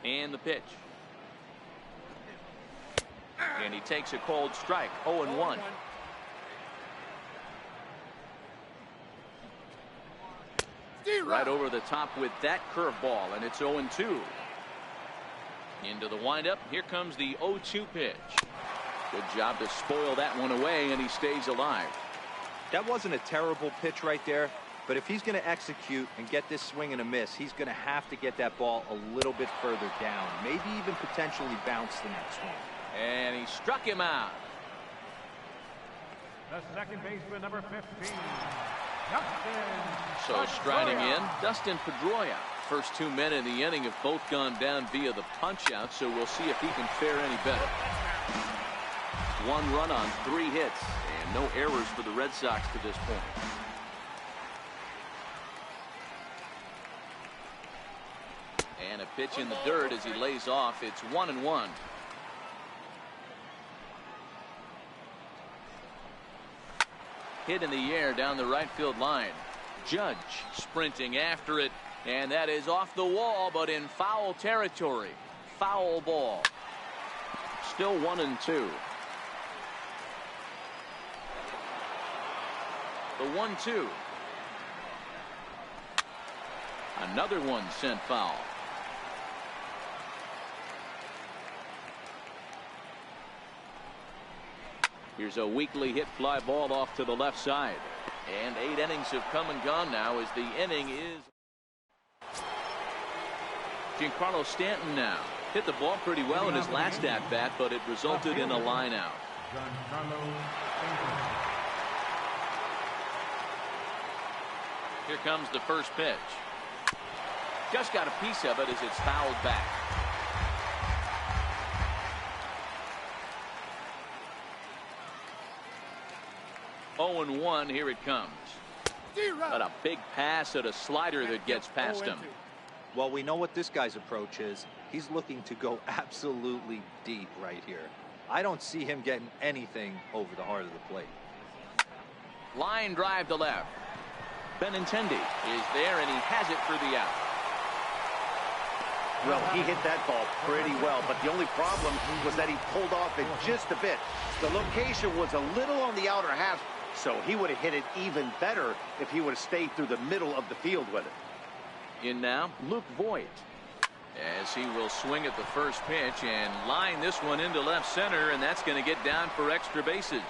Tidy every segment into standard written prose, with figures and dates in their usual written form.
And the pitch. And he takes a cold strike. 0-1. Right over the top with that curveball, and it's 0-2. Into the windup. Here comes the 0-2 pitch. Good job to spoil that one away, and he stays alive. That wasn't a terrible pitch right there, but if he's going to execute and get this swing and a miss, he's going to have to get that ball a little bit further down, maybe even potentially bounce the next one. And he struck him out. The second baseman, number 15, Dustin. So striding in, Dustin Pedroia. First 2 men in the inning have both gone down via the punch out, so we'll see if he can fare any better. 1 run on 3 hits and no errors for the Red Sox to this point. And a pitch in the dirt as he lays off. It's 1-1. Hit in the air down the right field line. Judge sprinting after it, and that is off the wall, but in foul territory. Foul ball. Still 1-2. The 1-2. Another one sent foul. Here's a weakly hit fly ball off to the left side. And 8 innings have come and gone now as the inning is. Giancarlo Stanton now hit the ball pretty well in his last at bat, but it resulted in a line out. Here comes the first pitch. Just got a piece of it as it's fouled back. Oh, 0-1. Here it comes. But a big pass at a slider that gets past him. Well, we know what this guy's approach is. He's looking to go absolutely deep right here. I don't see him getting anything over the heart of the plate. Line drive to left. Benintendi is there, and he has it for the out. Well, he hit that ball pretty well, but the only problem was that he pulled off it just a bit. The location was a little on the outer half, so he would have hit it even better if he would have stayed through the middle of the field with it. In now, Luke Voit, as he will swing at the first pitch and line this one into left center, and that's going to get down for extra bases.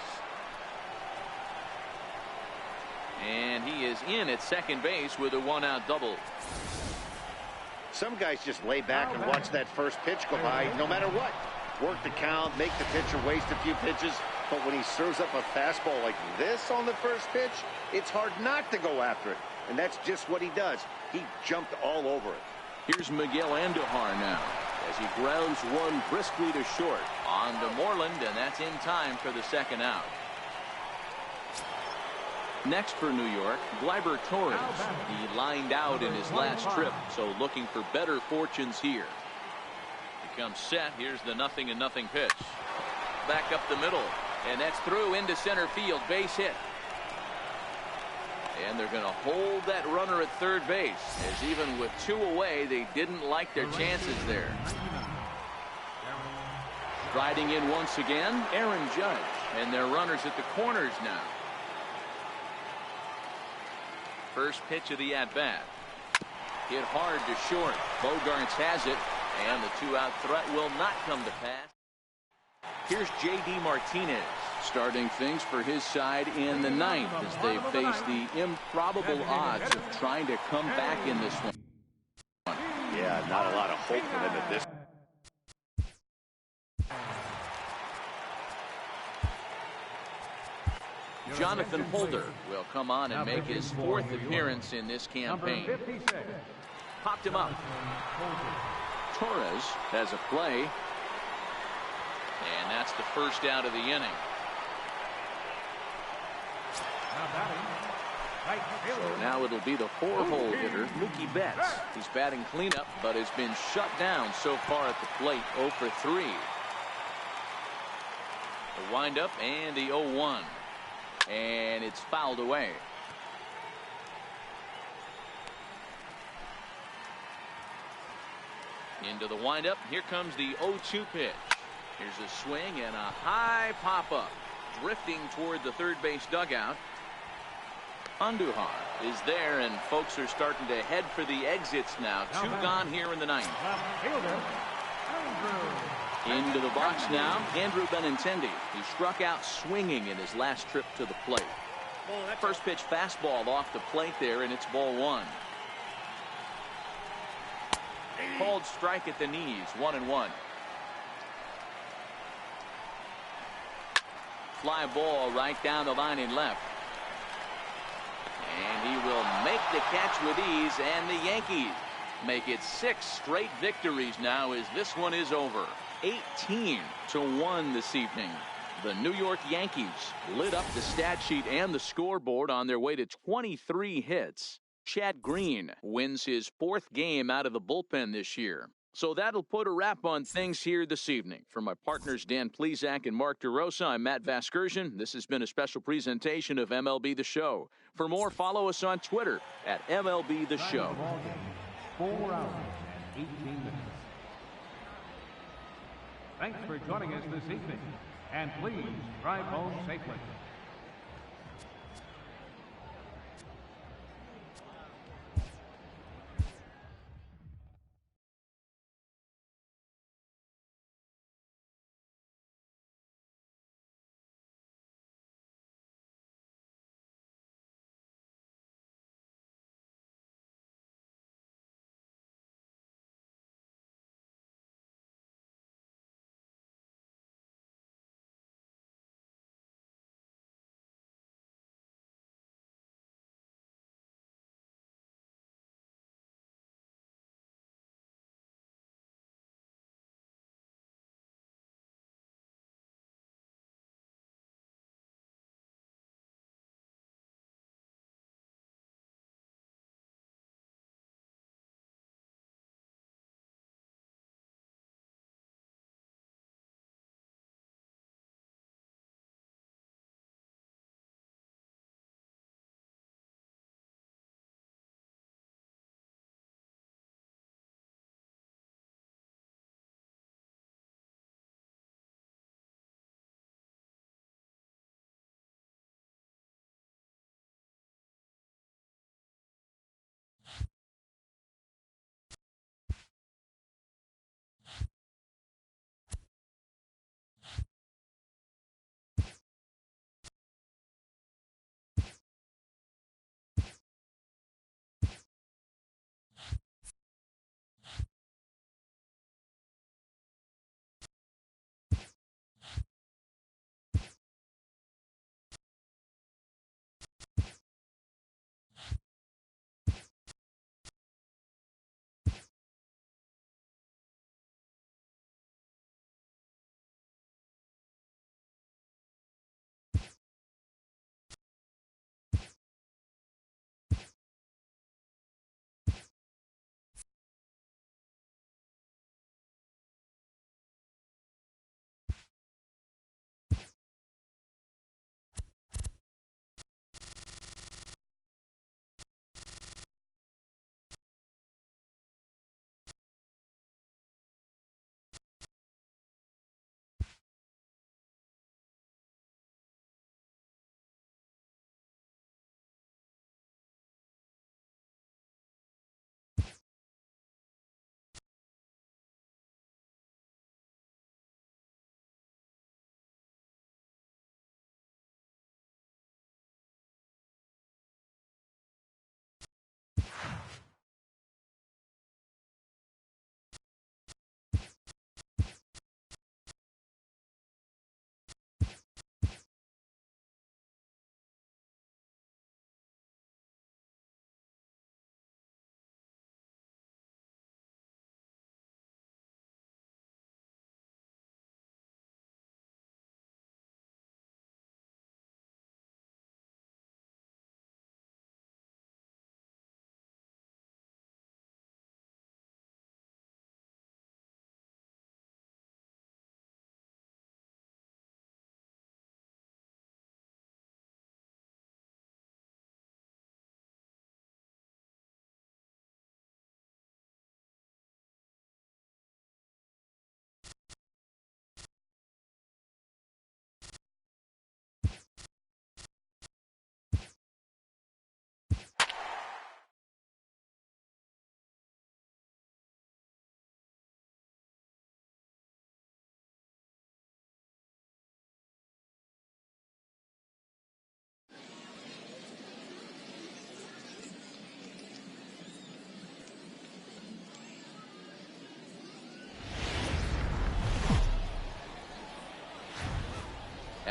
And he is in at second base with a 1-out double. Some guys just lay back and watch that first pitch go by no matter what. Work the count, make the pitcher waste a few pitches, but when he serves up a fastball like this on the first pitch, it's hard not to go after it. And that's just what he does. He jumped all over it. Here's Miguel Andujar now as he grounds one briskly to short. On to Moreland, and that's in time for the second out. Next for New York, Gleyber Torres. He lined out in his last trip, so looking for better fortunes here. He comes set. Here's the 0-0 pitch. Back up the middle, and that's through into center field. Base hit. And they're going to hold that runner at third base, as even with 2 away, they didn't like their chances there. Riding in once again, Aaron Judge, and their runners at the corners now. First pitch of the at-bat. Hit hard to short. Bogaerts has it, and the 2-out threat will not come to pass. Here's J.D. Martinez starting things for his side in the 9th as they face the improbable odds of trying to come back in this one. Yeah, not a lot of hope for them at this. Jonathan Holder will come on and make his 4th appearance in this campaign. Popped him up. Torres has a play. And that's the first out of the inning. So now it'll be the 4-hole hitter, Mookie Betts. He's batting cleanup, but has been shut down so far at the plate. 0 for 3. The windup and the 0-1. And it's fouled away. Into the windup. Here comes the 0-2 pitch. Here's a swing and a high pop-up. Drifting toward the third base dugout. Andujar is there, and folks are starting to head for the exits now. Two gone here in the ninth. Into the box now, Andrew Benintendi. He struck out swinging in his last trip to the plate. First pitch fastball off the plate there, and it's ball one. Called strike at the knees, 1-1. Fly ball right down the line in left. And he will make the catch with ease, and the Yankees make it 6 straight victories now as this one is over. 18-1 this evening. The New York Yankees lit up the stat sheet and the scoreboard on their way to 23 hits. Chad Green wins his 4th game out of the bullpen this year. So that'll put a wrap on things here this evening. For my partners Dan Plesac and Mark DeRosa, I'm Matt Vasgersian. This has been a special presentation of MLB The Show. For more, follow us on Twitter at MLB The Show. 4 hours and 18 minutes. Thanks for joining us this evening, and please drive home safely.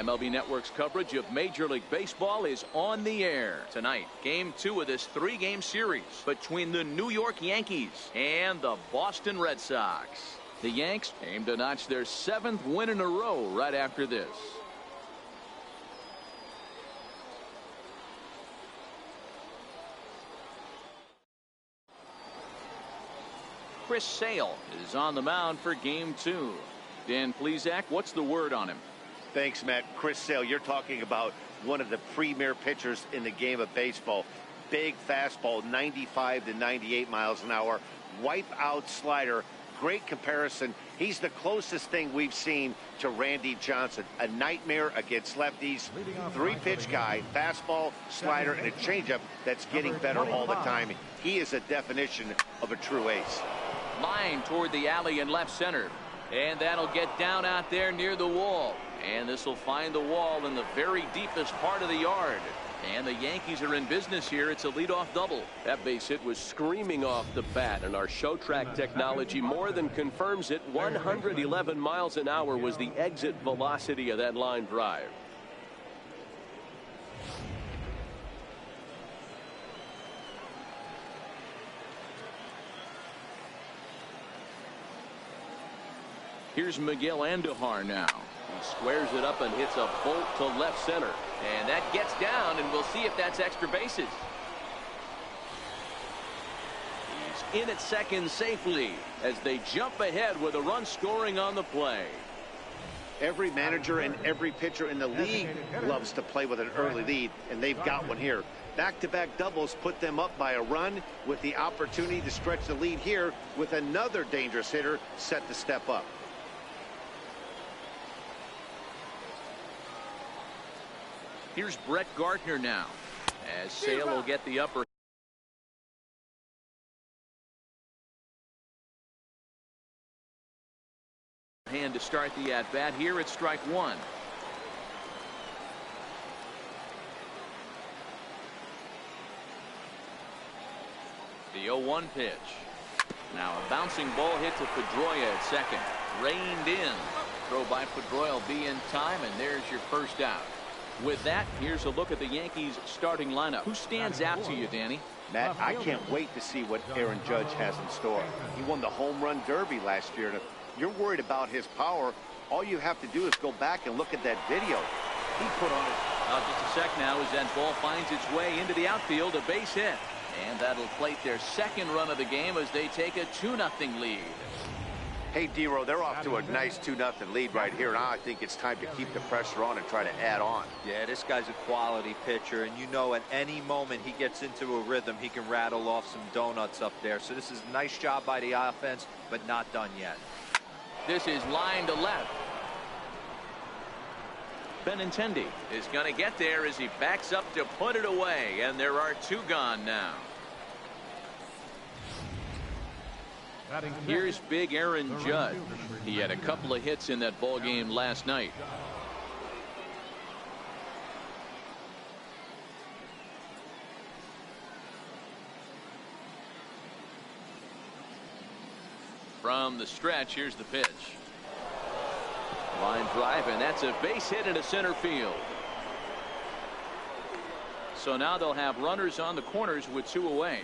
MLB Network's coverage of Major League Baseball is on the air tonight. Game 2 of this 3-game series between the New York Yankees and the Boston Red Sox. The Yanks aim to notch their 7th win in a row right after this. Chris Sale is on the mound for Game 2. Dan Plesac, what's the word on him? Thanks, Matt. Chris Sale, you're talking about one of the premier pitchers in the game of baseball. Big fastball, 95 to 98 miles an hour. Wipe out slider. Great comparison. He's the closest thing we've seen to Randy Johnson. A nightmare against lefties. 3-pitch guy, fastball, slider, and a changeup that's getting better all the time. He is a definition of a true ace. Line toward the alley in left center. And that'll get down out there near the wall. And this will find the wall in the very deepest part of the yard. And the Yankees are in business here. It's a leadoff double. That base hit was screaming off the bat, and our show track technology more than confirms it. 111 miles an hour was the exit velocity of that line drive. Here's Miguel Andujar now. He squares it up and hits a bolt to left center. And that gets down, and we'll see if that's extra bases. He's in at second safely as they jump ahead with a run scoring on the play. Every manager and every pitcher in the league loves to play with an early lead, and they've got one here. Back-to-back doubles put them up by a run with the opportunity to stretch the lead here with another dangerous hitter set to step up. Here's Brett Gardner now, as Sale will get the upper hand to start the at-bat. Here it's strike one. The 0-1 pitch. Now a bouncing ball hit to Pedroia at second. Reined in. Throw by Pedroia will be in time, and there's your first out. With that, here's a look at the Yankees starting lineup. Who stands out to you, Danny? Matt, I can't wait to see what Aaron Judge has in store. He won the home run derby last year, and if you're worried about his power, all you have to do is go back and look at that video. He put on it. Just a sec now as that ball finds its way into the outfield, a base hit. And that'll plate their second run of the game as they take a 2-0 lead. Hey, D-Row, they're off to a nice 2-0 lead right here. Now I think it's time to keep the pressure on and try to add on. Yeah, this guy's a quality pitcher, and you know at any moment he gets into a rhythm, he can rattle off some donuts up there. So this is a nice job by the offense, but not done yet. This is line to left. Benintendi is going to get there as he backs up to put it away, and there are two gone now. Here's big Aaron Judge. He had a couple of hits in that ball game last night. From the stretch, here's the pitch. Line drive, and that's a base hit into center field. So now they'll have runners on the corners with two away.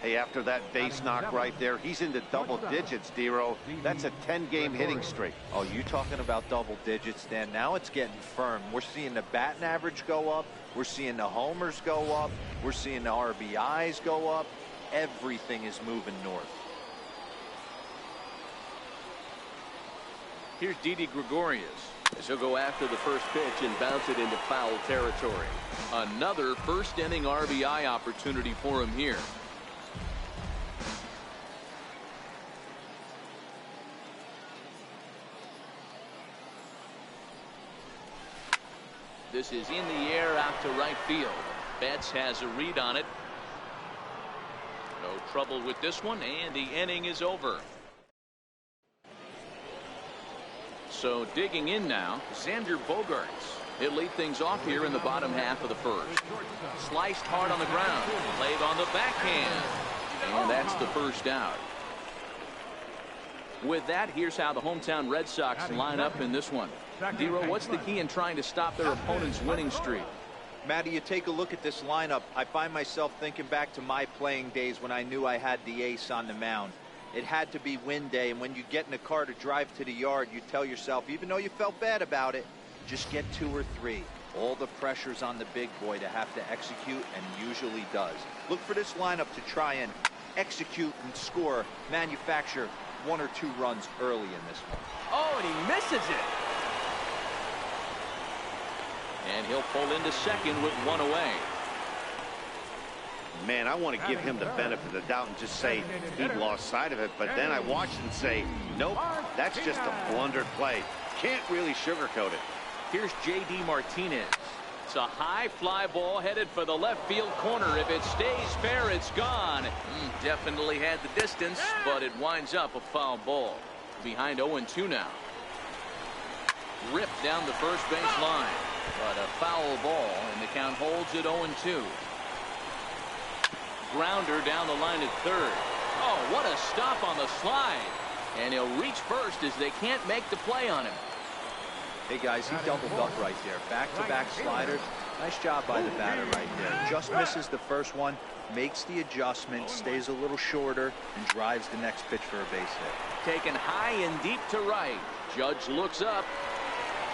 Hey, after that base knock right there, he's into double digits, D-Row. That's a 10-game hitting streak. Oh, you talking about double digits, Dan? Now it's getting firm. We're seeing the batting average go up. We're seeing the homers go up. We're seeing the RBIs go up. Everything is moving north. Here's Didi Gregorius as he'll go after the first pitch and bounce it into foul territory. Another first-inning RBI opportunity for him here. This is in the air out to right field. Betts has a read on it. No trouble with this one, and the inning is over. So digging in now, Xander Bogaerts. He'll lead things off here in the bottom half of the first. Sliced hard on the ground. Played on the backhand. And that's the first out. With that, here's how the hometown Red Sox line up in this one. Dero, what's the key in trying to stop their opponent's winning streak? Matty, you take a look at this lineup. I find myself thinking back to my playing days when I knew I had the ace on the mound. It had to be win day, and when you get in a car to drive to the yard, you tell yourself, even though you felt bad about it, just get 2 or 3. All the pressure's on the big boy to have to execute, and usually does. Look for this lineup to try and execute and score, manufacture 1 or 2 runs early in this one. Oh, and he misses it. And he'll pull into second with 1 away. Man, I want to give him the benefit of the doubt and just say he lost sight of it, but then I watched and say, nope, that's just a blundered play. Can't really sugarcoat it. Here's J.D. Martinez. It's a high fly ball headed for the left field corner. If it stays fair, it's gone. Definitely had the distance, but it winds up a foul ball. Behind 0-2 now. Ripped down the first base line, but a foul ball, and the count holds at 0-2. Grounder down the line at third. Oh, what a stop on the slide. And he'll reach first as they can't make the play on him. Hey guys, he doubled up right there. Back-to-back sliders. Nice job by the batter right there. Just misses the first one, makes the adjustment, stays a little shorter, and drives the next pitch for a base hit. Taken high and deep to right. Judge looks up.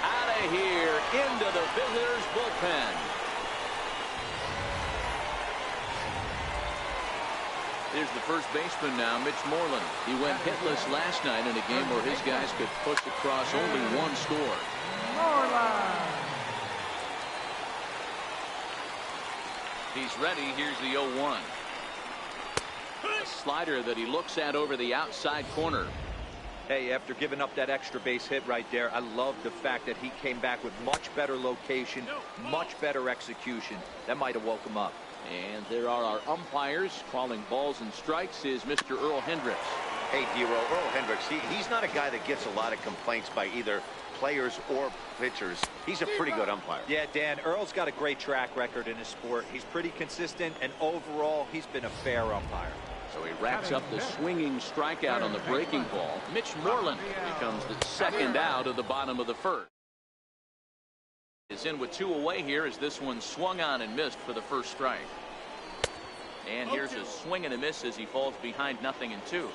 Out of here, into the visitors' bullpen. Here's the first baseman now, Mitch Moreland. He went hitless last night in a game where his guys could push across only 1 score. He's ready. Here's the 0-1. A slider that he looks at over the outside corner. Hey, after giving up that extra base hit right there, I love the fact that he came back with much better location, much better execution. That might have woke him up. And there are our umpires calling balls and strikes is Mr. Earl Hendricks. Hey, Dero, Earl Hendricks, he's not a guy that gets a lot of complaints by either players or pitchers. He's a pretty good umpire. Yeah, Dan, Earl's got a great track record in his sport. He's pretty consistent, and overall, he's been a fair umpire. So he wraps up the swinging strikeout on the breaking ball. Mitch Moreland becomes the second out of the bottom of the first. Is in with 2 away here as this one swung on and missed for the first strike. And here's a swing and a miss as he falls behind 0-2.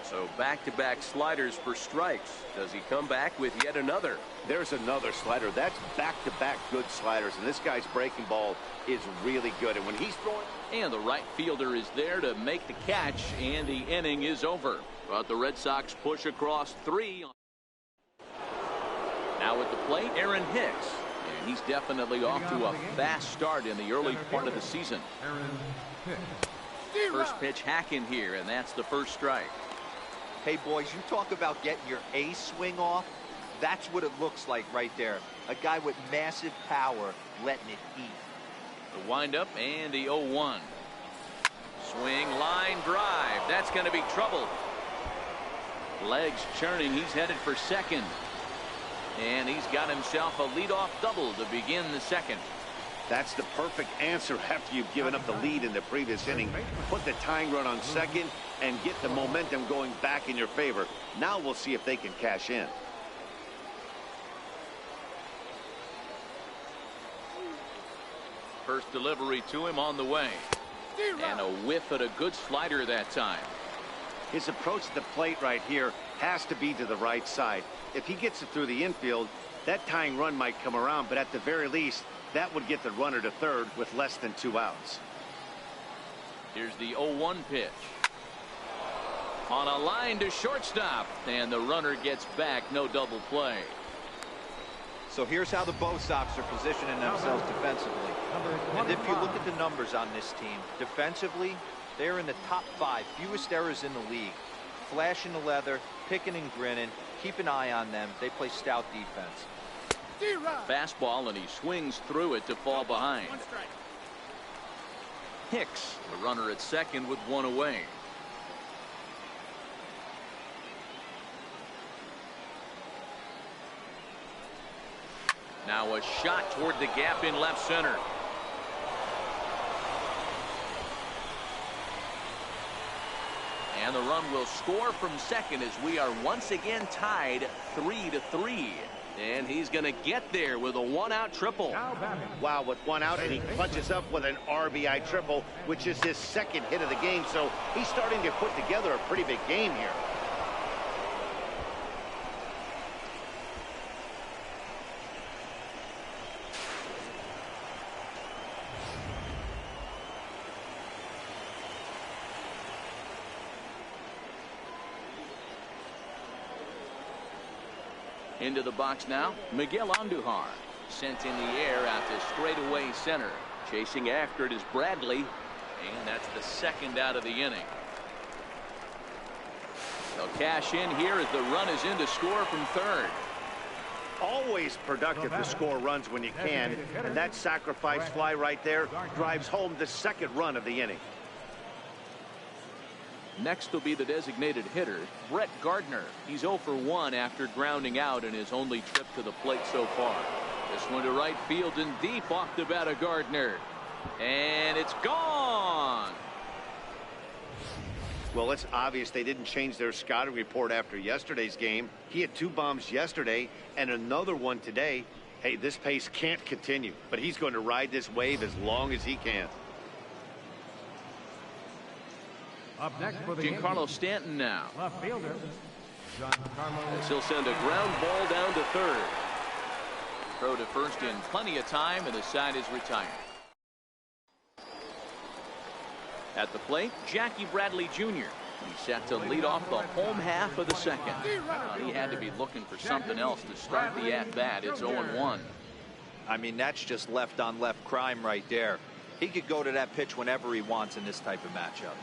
So back-to-back sliders for strikes. Does he come back with yet another? There's another slider. That's back-to-back good sliders, and this guy's breaking ball is really good. And when he's throwing... And the right fielder is there to make the catch, and the inning is over. But the Red Sox push across 3. Now at the plate, Aaron Hicks. And he's definitely off to a fast start in the early part of the season. First pitch hacking here, and that's the first strike. Hey, boys, you talk about getting your ace swing off. That's what it looks like right there. A guy with massive power letting it eat. The windup and the 0-1. Swing, line, drive. That's going to be trouble. Legs churning. He's headed for second. And he's got himself a leadoff double to begin the second. That's the perfect answer after you've given up the lead in the previous inning. Put the tying run on second and get the momentum going back in your favor. Now we'll see if they can cash in. First delivery to him on the way. And a whiff at a good slider that time. His approach to the plate right here has to be to the right side. If he gets it through the infield, that tying run might come around, but at the very least, that would get the runner to third with less than 2 outs. Here's the 0-1 pitch. On a line to shortstop, and the runner gets back. No double play. So here's how the Bo Sox are positioning themselves defensively. And if you look at the numbers on this team, defensively, they're in the top 5, fewest errors in the league. Flashing the leather, picking and grinning, keep an eye on them. They play stout defense. Fastball, and he swings through it to fall behind. Hicks, the runner at second with 1 away. Now a shot toward the gap in left center. And the run will score from second as we are once again tied 3-3. And he's going to get there with a one-out triple. Wow, with one out, and he punches up with an RBI triple, which is his second hit of the game. So he's starting to put together a pretty big game here. Into the box now, Miguel Andujar. Sent in the air out to straightaway center. Chasing after it is Bradley. And that's the second out of the inning. They'll cash in here as the run is in to score from third. Always productive to score runs when you can. And that sacrifice fly right there drives home the second run of the inning. Next will be the designated hitter, Brett Gardner. He's 0 for 1 after grounding out in his only trip to the plate so far. This one to right field and deep off the bat of Gardner. And it's gone. Well, it's obvious they didn't change their scouting report after yesterday's game. He had 2 bombs yesterday and another one today. Hey, this pace can't continue, but he's going to ride this wave as long as he can. Up next for the Giancarlo Stanton now. left fielder, Giancarlo. As he'll send a ground ball down to third. Throw to first in plenty of time, and the side is retired. At the plate, Jackie Bradley Jr. He's set to lead off the home half of the second. He had to be looking for something else to start the at-bat. It's 0-1. I mean, that's just left-on-left crime right there. He could go to that pitch whenever he wants in this type of matchup.